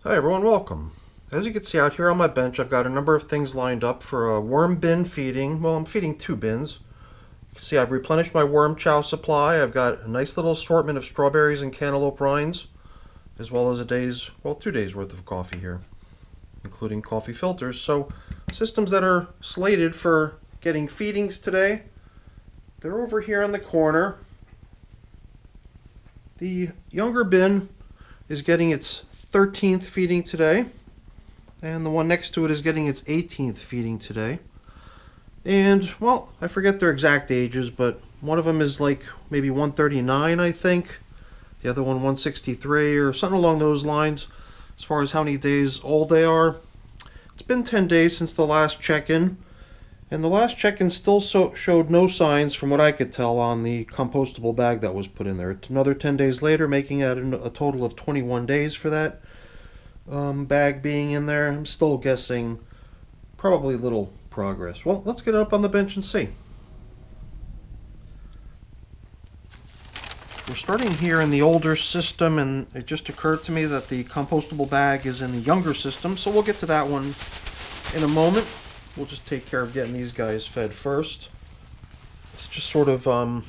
Hi everyone, welcome. As you can see out here on my bench, I've got a number of things lined up for a worm bin feeding. Well, I'm feeding two bins. You can see I've replenished my worm chow supply. I've got a nice little assortment of strawberries and cantaloupe rinds, as well as 2 days worth of coffee here, including coffee filters. So systems that are slated for getting feedings today, they're over here in the corner. The younger bin is getting its 13th feeding today, and the one next to it is getting its 18th feeding today. And, well, I forget their exact ages, but one of them is like maybe 139, I think. The other one 163 or something along those lines as far as how many days old they are. It's been 10 days since the last check-in, and the last check-in still showed no signs from what I could tell on the compostable bag that was put in there. It's another 10 days later, making it a total of 21 days for that bag being in there. I'm still guessing probably little progress. Well, let's get it up on the bench and see. We're starting here in the older system, and it just occurred to me that the compostable bag is in the younger system, so we'll get to that one in a moment. We'll just take care of getting these guys fed first. It's just sort of, I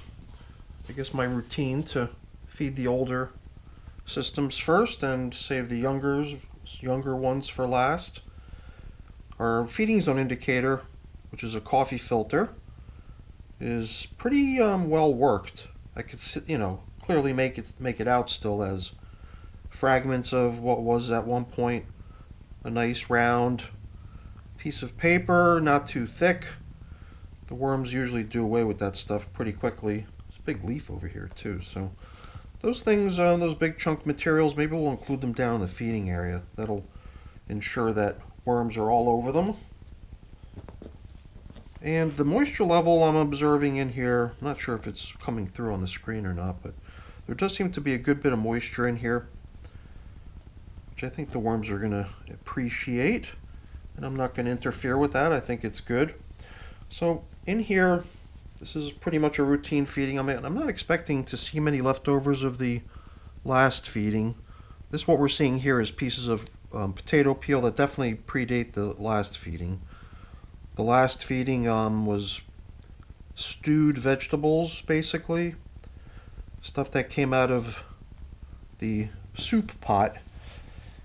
guess, my routine to feed the older systems first and save the younger ones for last. Our feeding zone indicator, which is a coffee filter, is pretty well worked. I could clearly make it out still as fragments of what was at one point a nice round piece of paper, not too thick. The worms usually do away with that stuff pretty quickly. There's a big leaf over here too, so those things, those big chunk materials, maybe we'll include them down in the feeding area. That'll ensure that worms are all over them. And the moisture level I'm observing in here, I'm not sure if it's coming through on the screen or not, but there does seem to be a good bit of moisture in here, which I think the worms are going to appreciate. And I'm not going to interfere with that. I think it's good. So in here, this is pretty much a routine feeding. I'm not expecting to see many leftovers of the last feeding. What we're seeing here is pieces of potato peel that definitely predate the last feeding. The last feeding was stewed vegetables, basically. Stuff that came out of the soup pot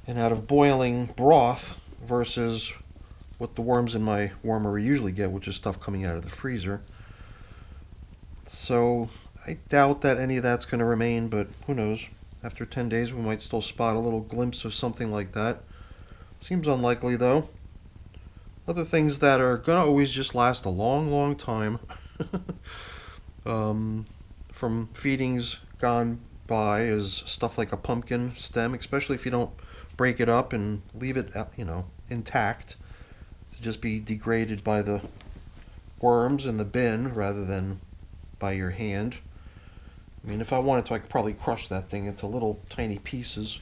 and out of boiling broth versus what the worms in my wormery usually get, which is stuff coming out of the freezer. So I doubt that any of that's going to remain, but who knows? After 10 days we might still spot a little glimpse of something like that. Seems unlikely though. Other things that are going to always just last a long, long time from feedings gone by is stuff like a pumpkin stem, especially if you don't break it up and leave it, intact, to just be degraded by the worms in the bin rather than by your hand. I mean, if I wanted to, I could probably crush that thing into little tiny pieces.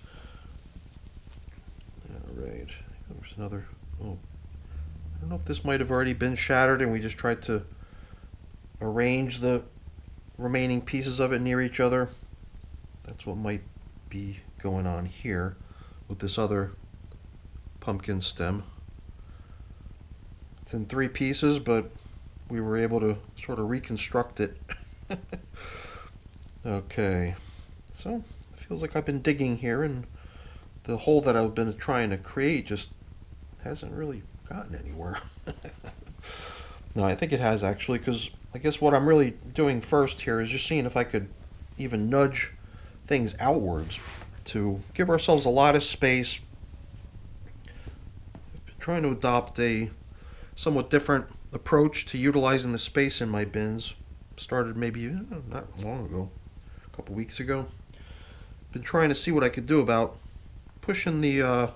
Alright, there's another. Oh, I don't know if this might have already been shattered and we just tried to arrange the remaining pieces of it near each other. That's what might be going on here with this other pumpkin stem. It's in 3 pieces, but we were able to sort of reconstruct it. Okay, so it feels like I've been digging here, and the hole that I've been trying to create just hasn't really gotten anywhere. No, I think it has actually, because I guess what I'm really doing first here is just seeing if I could even nudge things outwards to give ourselves a lot of space. I've been trying to adopt a somewhat different approach to utilizing the space in my bins. Started maybe not long ago, a couple weeks ago. Been trying to see what I could do about pushing the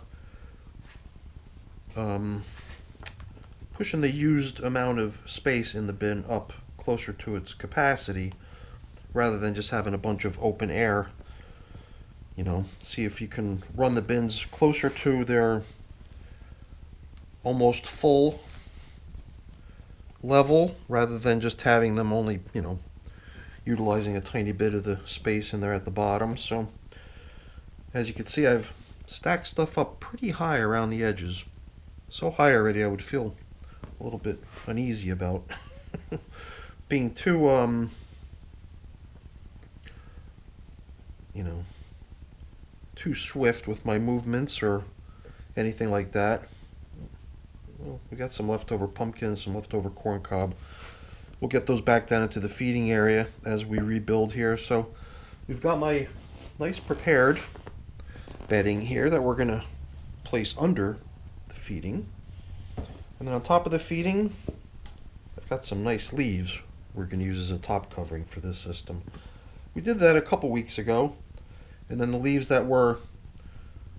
used amount of space in the bin up closer to its capacity, rather than just having a bunch of open air. See if you can run the bins closer to their almost full level, rather than just having them only, utilizing a tiny bit of the space in there at the bottom. So as you can see, I've stack stuff up pretty high around the edges. So high already I would feel a little bit uneasy about being too, you know, too swift with my movements or anything like that. Well, we got some leftover pumpkins, some leftover corn cob. We'll get those back down into the feeding area as we rebuild here. So we've got my nice prepared bedding here that we're going to place under the feeding. And then on top of the feeding, I've got some nice leaves we're going to use as a top covering for this system. We did that a couple weeks ago, and then the leaves that were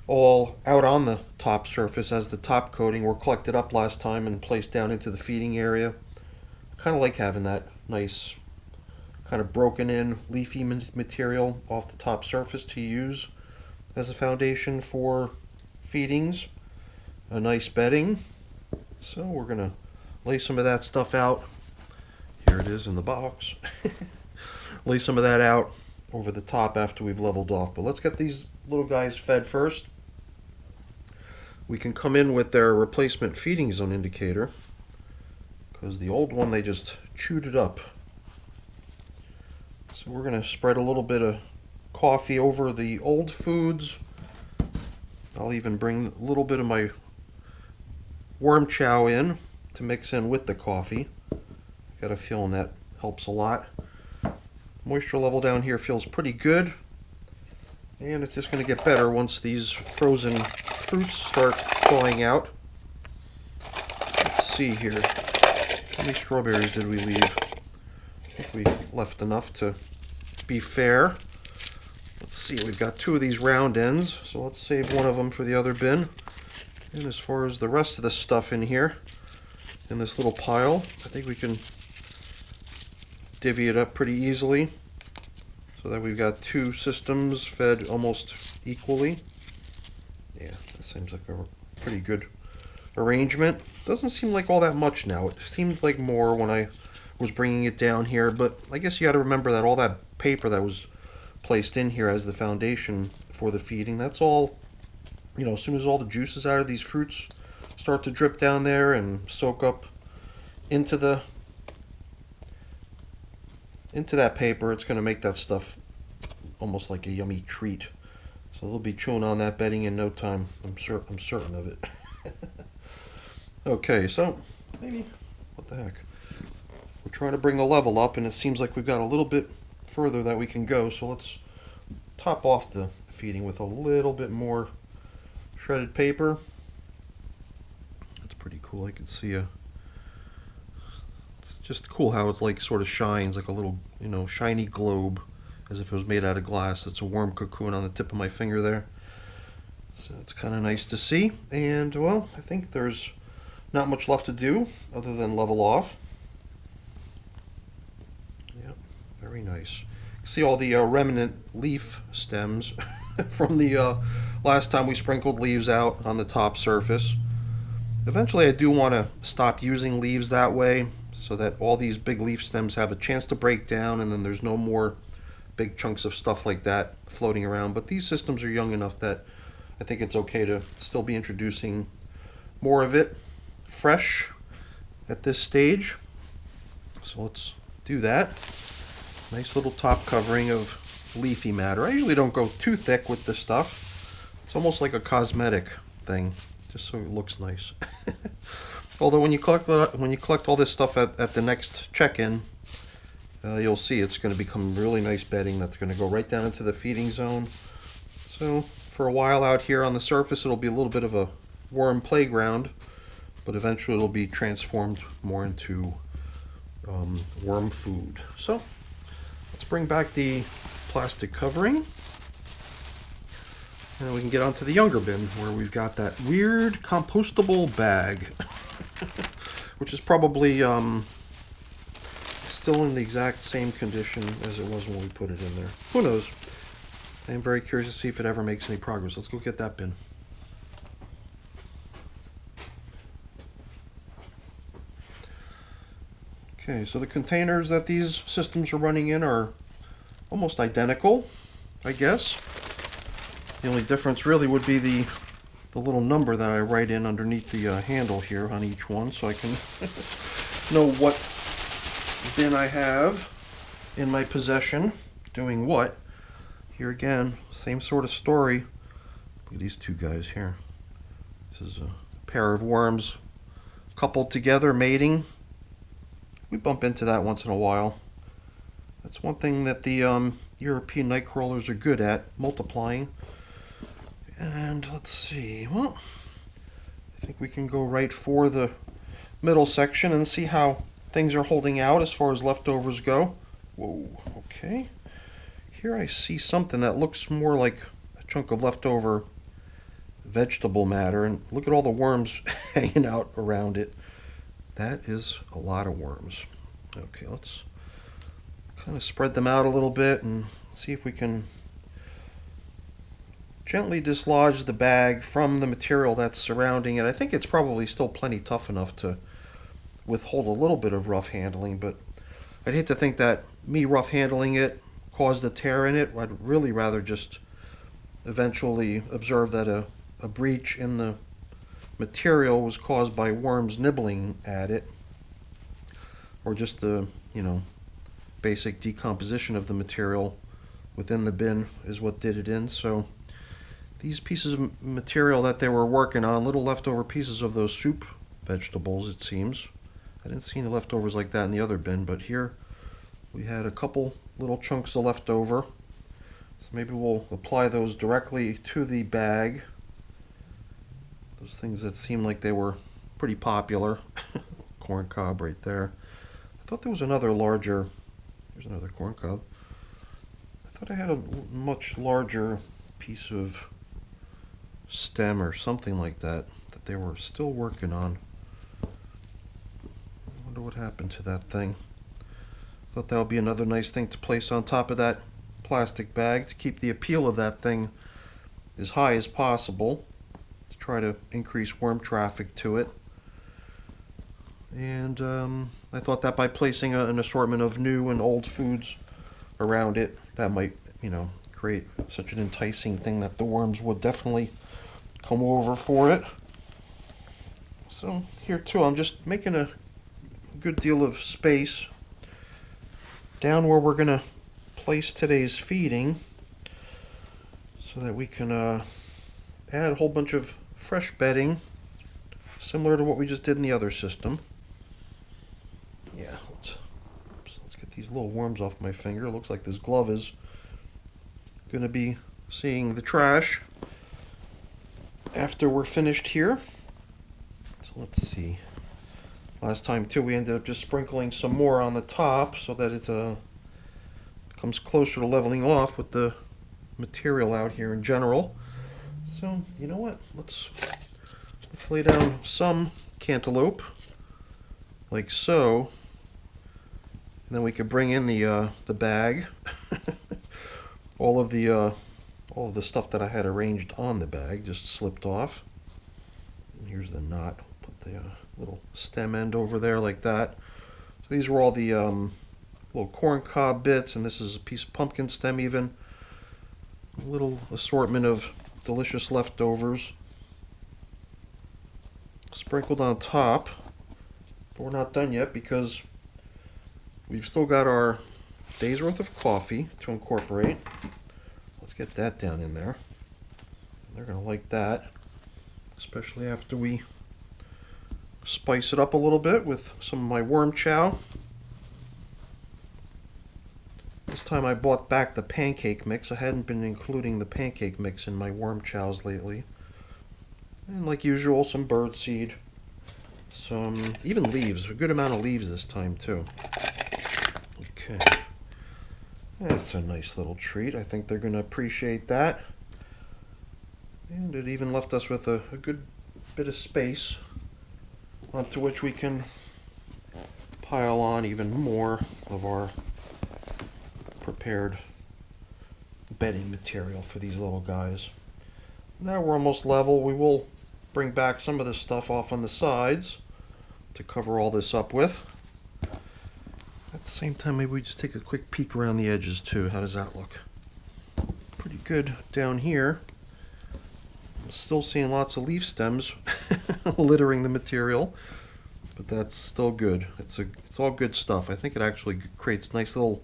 all out on the top surface as the top coating were collected up last time and placed down into the feeding area. Kind of like having that nice kind of broken in leafy material off the top surface to use as a foundation for feedings. A nice bedding. So we're going to lay some of that stuff out. Here it is in the box. Lay some of that out over the top after we've leveled off. But let's get these little guys fed first. We can come in with their replacement feeding zone indicator, because the old one, they just chewed it up. So we're going to spread a little bit of coffee over the old foods. I'll even bring a little bit of my worm chow in to mix in with the coffee. Got a feeling that helps a lot. Moisture level down here feels pretty good, and it's just going to get better once these frozen fruits start thawing out. Let's see here. How many strawberries did we leave? I think we left enough to be fair. Let's see, we've got 2 of these round ends, so let's save one of them for the other bin. And as far as the rest of the stuff in here, in this little pile, I think we can divvy it up pretty easily so that we've got 2 systems fed almost equally. Yeah, that seems like a pretty good arrangement. Doesn't seem like all that much now. It seemed like more when I was bringing it down here, but I guess you got to remember that all that paper that was placed in here as the foundation for the feeding, that's all, you know, as soon as all the juices out of these fruits start to drip down there and soak up into that paper, it's going to make that stuff almost like a yummy treat. So they'll be chewing on that bedding in no time. I'm certain of it. Okay, so maybe, what the heck? We're trying to bring the level up, and it seems like we've got a little bit further that we can go. So let's top off the feeding with a little bit more shredded paper. That's pretty cool. I can see it's just cool how it's like sort of shines like a little, you know, shiny globe, as if it was made out of glass. It's a warm cocoon on the tip of my finger there. So it's kind of nice to see. And well, I think there's not much left to do other than level off. Yep, very nice. You can see all the remnant leaf stems from the last time we sprinkled leaves out on the top surface. Eventually I do want to stop using leaves that way so that all these big leaf stems have a chance to break down, and then there's no more big chunks of stuff like that floating around. But these systems are young enough that I think it's okay to still be introducing more of it fresh at this stage. So let's do that. Nice little top covering of leafy matter. I usually don't go too thick with this stuff. It's almost like a cosmetic thing, just so it looks nice. Although when you collect all this stuff at the next check-in, you'll see it's going to become really nice bedding that's going to go right down into the feeding zone. So for a while out here on the surface, it'll be a little bit of a worm playground, but eventually it'll be transformed more into worm food. So let's bring back the plastic covering, and we can get onto the younger bin where we've got that weird compostable bag, which is probably still in the exact same condition as it was when we put it in there. Who knows? I am very curious to see if it ever makes any progress. Let's go get that bin. Okay, so the containers that these systems are running in are almost identical, I guess. The only difference really would be the little number that I write in underneath the handle here on each one, so I can know what bin I have in my possession doing what. Here again, same sort of story. Look at these two guys here. This is a pair of worms coupled together, mating. We bump into that once in a while. That's one thing that the European night crawlers are good at, multiplying. And let's see, well, I think we can go right for the middle section and see how things are holding out as far as leftovers go. Whoa, okay. Here I see something that looks more like a chunk of leftover vegetable matter, and look at all the worms hanging out around it. That is a lot of worms. Okay, let's kind of spread them out a little bit and see if we can gently dislodge the bag from the material that's surrounding it. I think it's probably still plenty tough enough to withhold a little bit of rough handling, but I'd hate to think that me rough handling it caused a tear in it. I'd really rather just eventually observe that a breach in the material was caused by worms nibbling at it, or just the, basic decomposition of the material within the bin is what did it in. So these pieces of material that they were working on, little leftover pieces of those soup vegetables, it seems. I didn't see any leftovers like that in the other bin, but here we had a couple little chunks of leftover. So maybe we'll apply those directly to the bag. Those things that seem like they were pretty popular. Corn cob right there. I thought there was another larger, here's another corn cob. I thought I had a much larger piece of stem or something like that they were still working on. I wonder what happened to that thing. Thought that would be another nice thing to place on top of that plastic bag to keep the appeal of that thing as high as possible, to try to increase worm traffic to it. And I thought that by placing an assortment of new and old foods around it, that might, create such an enticing thing that the worms would definitely come over for it. So here too, I'm just making a good deal of space down where we're going to place today's feeding, so that we can add a whole bunch of fresh bedding, similar to what we just did in the other system. Yeah, let's get these little worms off my finger. It looks like this glove is going to be seeing the trash after we're finished here. So let's see. Last time too, we ended up just sprinkling some more on the top so that it comes closer to leveling off with the material out here in general. So you know what? Let's lay down some cantaloupe, like so, and then we could bring in the bag. all of the stuff that I had arranged on the bag just slipped off. And here's the knot. Put the little stem end over there like that. So these were all the little corn cob bits, and this is a piece of pumpkin stem even. A little assortment of delicious leftovers sprinkled on top. But we're not done yet, because we've still got our day's worth of coffee to incorporate. Let's get that down in there. They're going to like that, especially after we spice it up a little bit with some of my worm chow. This time I bought back the pancake mix. I hadn't been including the pancake mix in my worm chows lately. And like usual, some birdseed. Some, even leaves, a good amount of leaves this time too. Okay. That's a nice little treat. I think they're going to appreciate that. And it even left us with a good bit of space onto which we can pile on even more of our prepared bedding material for these little guys. Now we're almost level. We will bring back some of this stuff off on the sides to cover all this up with. At the same time, maybe we just take a quick peek around the edges too. How does that look? Pretty good down here. Still seeing lots of leaf stems littering the material, but that's still good. It's all good stuff. I think it actually creates nice little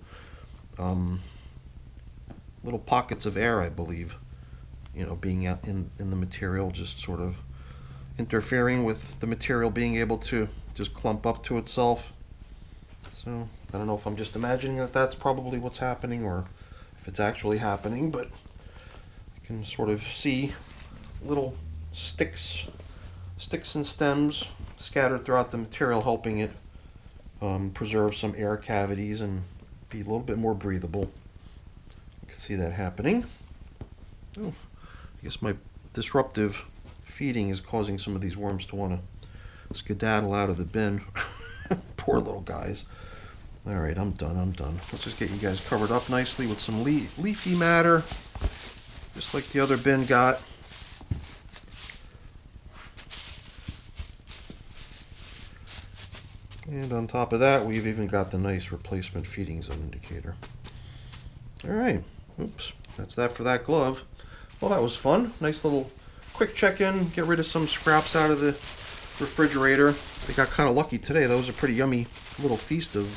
little pockets of air, I believe. You know, being out in the material, just sort of interfering with the material being able to just clump up to itself. So I don't know if I'm just imagining that that's probably what's happening, or if it's actually happening, but you can sort of see little sticks and stems scattered throughout the material, helping it preserve some air cavities and be a little bit more breathable. You can see that happening. Oh, I guess my disruptive feeding is causing some of these worms to want to skedaddle out of the bin. Poor little guys. Alright, I'm done. Let's just get you guys covered up nicely with some leafy matter, just like the other bin got. And on top of that, we've even got the nice replacement feeding zone indicator. Alright, oops, that's that for that glove. Well, that was fun. Nice little quick check-in, get rid of some scraps out of the refrigerator. They got kind of lucky today. That was a pretty yummy little feast of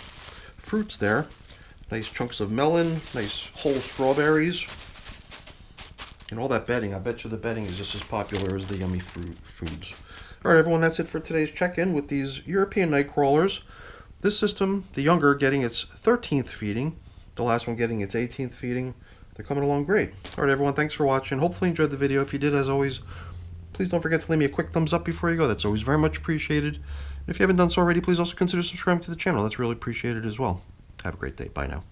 fruits there. Nice chunks of melon, nice whole strawberries, and all that bedding. I bet you the bedding is just as popular as the yummy foods. Alright everyone, that's it for today's check-in with these European night crawlers. This system, the younger, getting its 13th feeding, the last one getting its 18th feeding. They're coming along great. Alright everyone, thanks for watching. Hopefully you enjoyed the video. If you did, as always, please don't forget to leave me a quick thumbs up before you go. That's always very much appreciated. And if you haven't done so already, please also consider subscribing to the channel. That's really appreciated as well. Have a great day. Bye now.